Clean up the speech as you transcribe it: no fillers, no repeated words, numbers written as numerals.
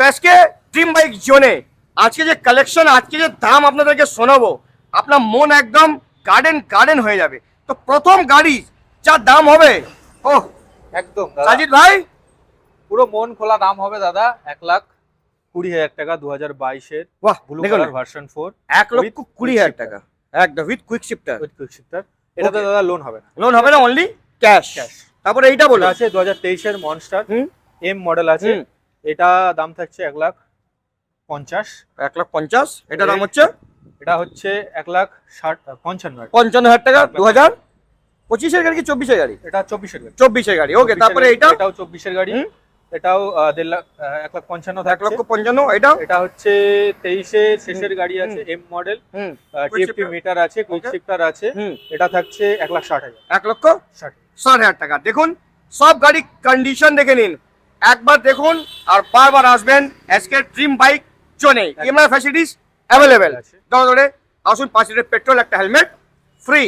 আজকে dream bike জোনে আজকে যে কালেকশন, আজকে যে দাম আপনাদেরকে শোনাবো, আপনার মন একদম গার্ডেন গার্ডেন হয়ে যাবে। তো প্রথম গাড়ি যা দাম হবে, ও একদম দাদা, সাজিদ ভাই, পুরো মন খোলা দাম হবে দাদা। 1,20,000 টাকা 2022-এর বাহ, ব্লু দেখুন কালার ভার্সন 4 1,20,000 টাকা একদম with quick shifter. With quick shifter. এটাতে Okay. দাদা লোন হবে না, লোন হবে না, অনলি ক্যাশ। ক্যাশ। তারপরে এইটা বলো। এটা আছে 2023-এর মনস্টার হুম এম মডেল আছে। হুম। এটা দাম থাকছে 1,50,000। 1,50,000। এটার দাম হচ্ছে এটা হচ্ছে 1,55,000। 55,000 টাকা। 2025-এর গাড়ি কি 24-এর গাড়ি? এটা 24-এর গাড়ি। 24-এর গাড়ি, ওকে। তারপরে এইটা এটাও 24-এর গাড়ি। হুম। এটাও 1,55,000 থাকছে। 1,55,000। এটা এটা হচ্ছে 23-এর শেষের গাড়ি আছে, এম মডেল। হুম টিএফটি মিটার আছে, কুইক শিফটার আছে। হুম। এটা থাকছে 1,60,000। 1,60,000 টাকা। দেখুন সব গাড়ি কন্ডিশন দেখে নিন, একবার দেখুন আর বারবার আসবেন। আজকে ড্রিম বাইক জোনে ইএমআই ফ্যাসিলিটিস অ্যাভেলেবেল। আছে। ধরে আসুন, 5 লিটার পেট্রোল, একটা হেলমেট ফ্রি।